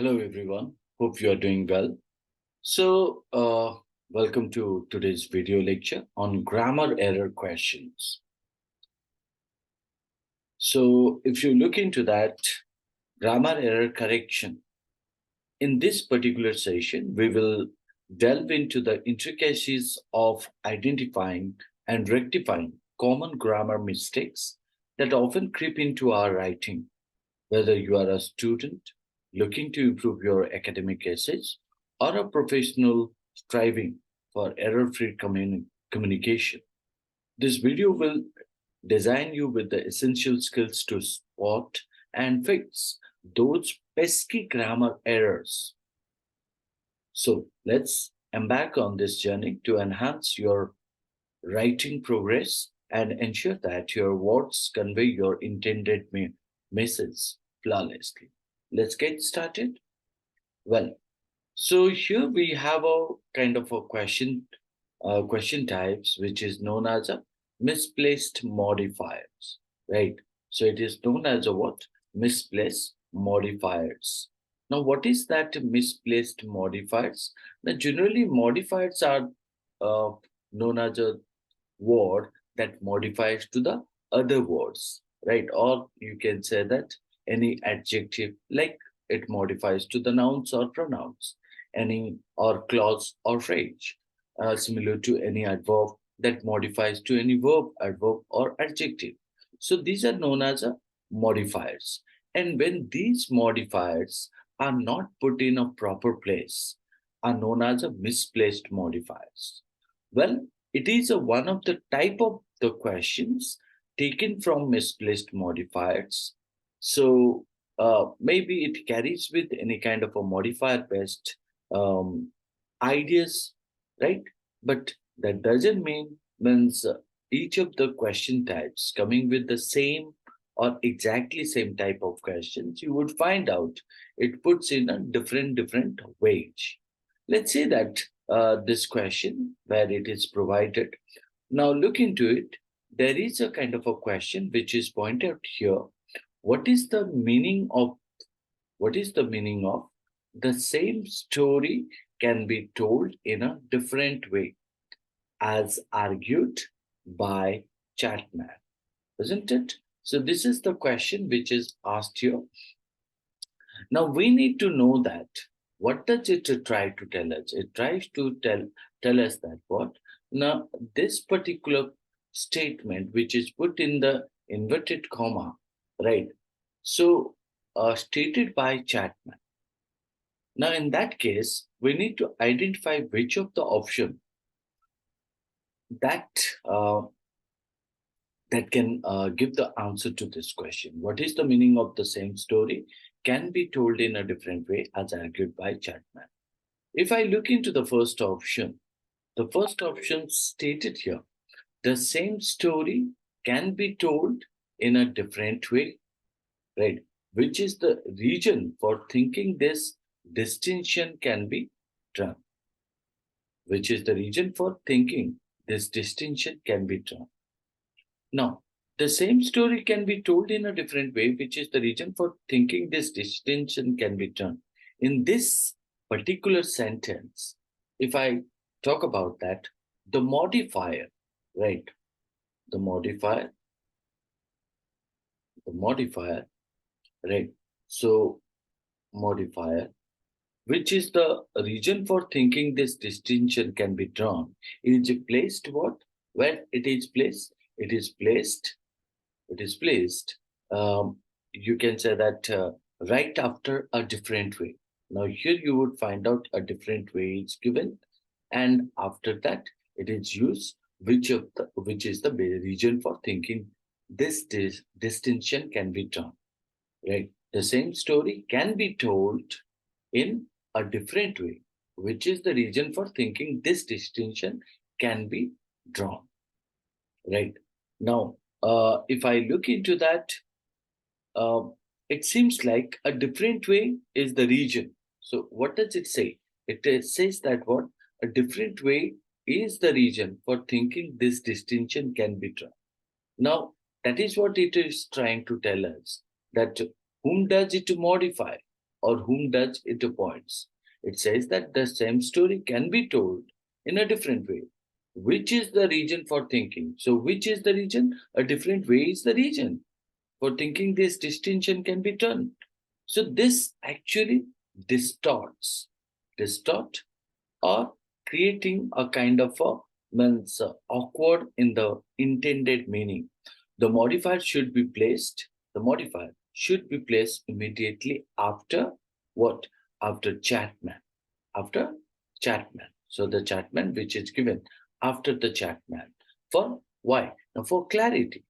Hello, everyone. Hope you are doing well. So, welcome to today's video lecture on grammar error questions. So, if you look into that, grammar error correction, in this particular session, we will delve into the intricacies of identifying and rectifying common grammar mistakes that often creep into our writing. Whether you are a student looking to improve your academic essays or a professional striving for error-free communication, this video will design you with the essential skills to spot and fix those pesky grammar errors. So let's embark on this journey to enhance your writing progress and ensure that your words convey your intended message flawlessly. Let's get started. Well, so here we have a kind of a question types, which is known as a misplaced modifiers, right? So it is known as a what? Misplaced modifiers. Now, what is that misplaced modifiers? Now, generally, modifiers are uh, known as a word that modifies to the other words, right? Or you can say that any adjective, like it modifies to the nouns or pronouns, any or clause or phrase, similar to any adverb that modifies to any verb, adverb, or adjective. So these are known as a modifiers. And when these modifiers are not put in a proper place, are known as a misplaced modifiers. Well, it is one of the type of the questions taken from misplaced modifiers. So maybe it carries with any kind of a modifier based ideas, right? But that doesn't means each of the question types coming with the same or exactly same type of questions, you would find out it puts in a different wage. Let's say that this question where it is provided. Now look into it. There is a kind of a question which is pointed out here. What is the meaning of the same story can be told in a different way as argued by Chapman, isn't it? So this is the question which is asked here. Now we need to know that what does it try to tell us? It tries to tell us that what? Now this particular statement which is put in the inverted comma, right? So stated by Chapman. Now in that case, we need to identify which of the option that uh, that can give the answer to this question. What is the meaning of the same story can be told in a different way as argued by Chapman. If I look into the first option stated here, the same story can be told in a different way, right? Which is the reason for thinking this distinction can be drawn. Which is the reason for thinking this distinction can be drawn. Now, the same story can be told in a different way, which is the reason for thinking this distinction can be done. In this particular sentence, if I talk about that, the modifier, right? The modifier, right? So, modifier, which is the reason for thinking this distinction can be drawn, is placed what? Where it is placed? It is placed, you can say that right after a different way. Now here you would find out a different way is given, and after that it is used which is the reason for thinking this distinction can be drawn, right? The same story can be told in a different way, which is the reason for thinking this distinction can be drawn, right? Now, if I look into that, uh, it seems like a different way is the region. So what does it say? It says that what? A different way is the region for thinking this distinction can be drawn. Now, that is what it is trying to tell us, that whom does it modify? or whom does it appoints? It says that the same story can be told in a different way. Which is the reason for thinking? So, which is the reason? A different way is the reason for thinking. This distinction can be done. So, this actually distorts, distort, or creating a kind of a means awkward in the intended meaning. The modifier should be placed. The modifier should be placed immediately after what? After Chatman. After Chatman. So the Chatman which is given after the Chatman. For why? Now for clarity.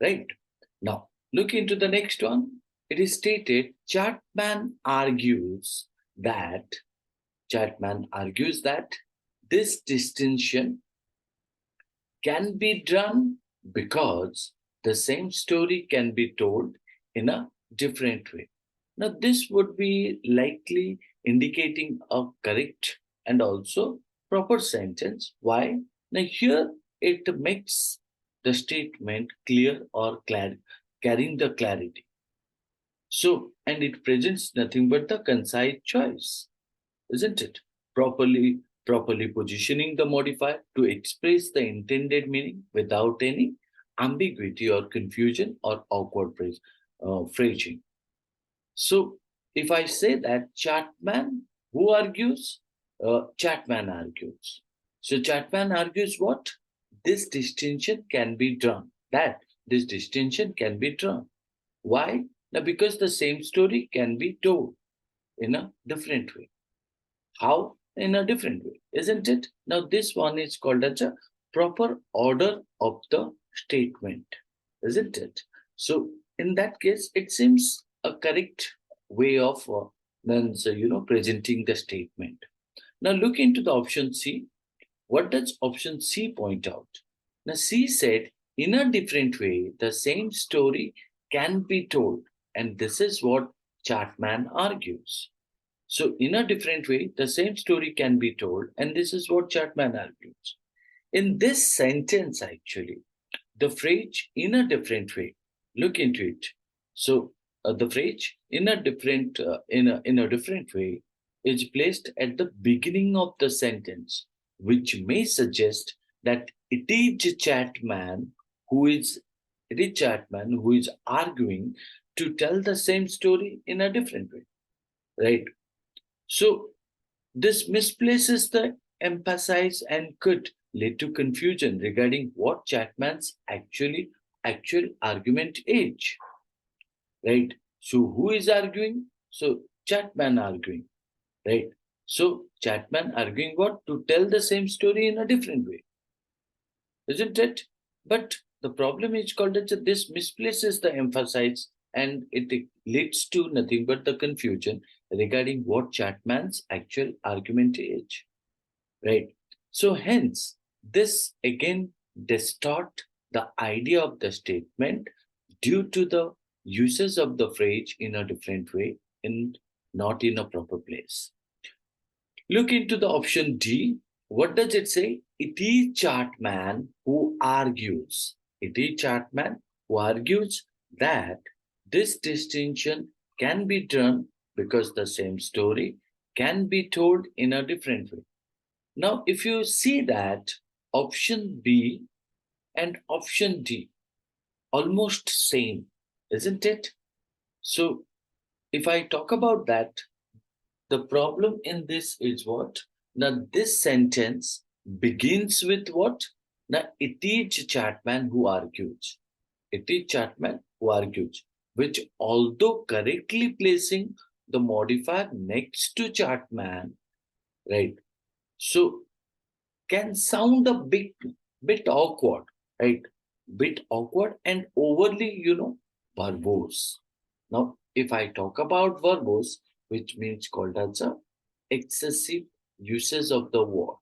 Right? Now look into the next one. It is stated that Chatman argues that this distinction can be done because the same story can be told in a different way. Now, this would be likely indicating a correct and also proper sentence. Why? Now, here it makes the statement clear or carrying the clarity. So, and it presents nothing but the concise choice, isn't it? Properly positioning the modifier to express the intended meaning without any ambiguity or confusion or awkward phrasing. So, if I say that Chatman, who argues? Chatman argues. So, Chatman argues what? This distinction can be drawn. That this distinction can be drawn. Why? Now, because the same story can be told in a different way. How? In a different way, isn't it? Now, this one is called as a proper order of the statement, isn't it? So, in that case, it seems a correct way of presenting the statement. Now, look into the option C. What does option C point out? Now, C said, in a different way, the same story can be told. And this is what Chartman argues. So, in a different way, the same story can be told. And this is what Chartman argues. In this sentence, actually, the phrase in a different way, look into it. So, the phrase in a different way is placed at the beginning of the sentence, which may suggest that it is Chatman who is arguing to tell the same story in a different way, right? So this misplaces the emphasis and could lead to confusion regarding what Chapman's actual argument is, right? So who is arguing? So Chapman arguing, right? So Chapman arguing what? To tell the same story in a different way, isn't it? But the problem is called that this misplaces the emphasis and it leads to nothing but the confusion regarding what Chapman's actual argument is, right? So hence, this again distort the idea of the statement due to the uses of the phrase in a different way and not in a proper place. Look into the option D. What does it say? It is Chartman who argues. It is Chartman who argues that this distinction can be drawn because the same story can be told in a different way. Now, if you see that option B and option D almost same, isn't it? So, if I talk about that, the problem in this is what? Now, this sentence begins with what? Now, it is Chapman who argues. It is Chapman who argues, which although correctly placing the modifier next to Chapman, right? So, can sound a bit awkward, right? Bit awkward and overly, verbose. Now, if I talk about verbose, which means called as a excessive uses of the word,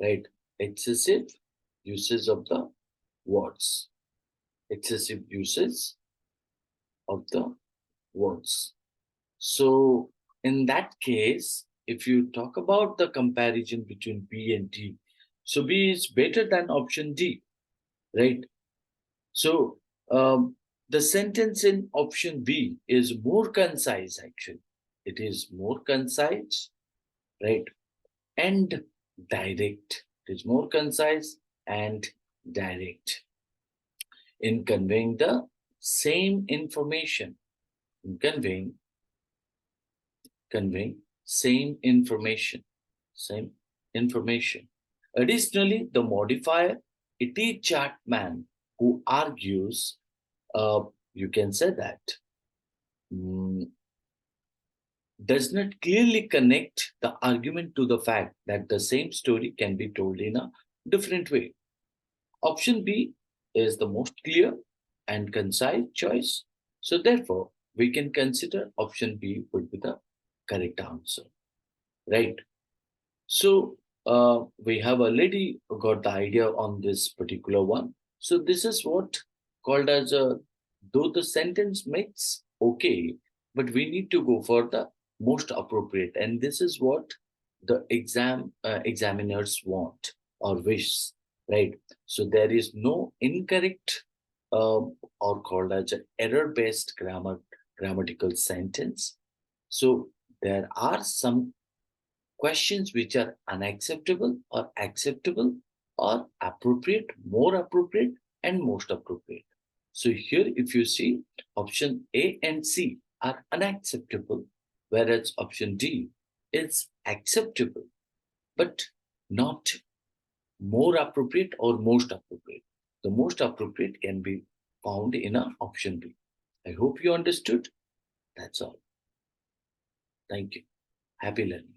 right? Excessive uses of the words. Excessive uses of the words. So, in that case, if you talk about the comparison between B and D, so B is better than option D, right? So, the sentence in option B is more concise actually. it is more concise, right? And direct. It is more concise and direct in conveying the same information, in conveying same information. Additionally, the modifier, it is Chapman who argues, you can say that, mm, does not clearly connect the argument to the fact that the same story can be told in a different way. Option B is the most clear and concise choice. So, therefore, we can consider option B would be the correct answer, right? So, we have already got the idea on this particular one. So, this is what called as a, though the sentence makes okay, but we need to go for the most appropriate. And this is what the examiners want or wish, right? So, there is no incorrect or called as an error-based grammatical sentence. So, there are some questions which are unacceptable or acceptable or appropriate, more appropriate, and most appropriate. So here, if you see, option A and C are unacceptable, whereas option D is acceptable, but not more appropriate or most appropriate. The most appropriate can be found in a option B. I hope you understood. That's all. Thank you. Happy learning.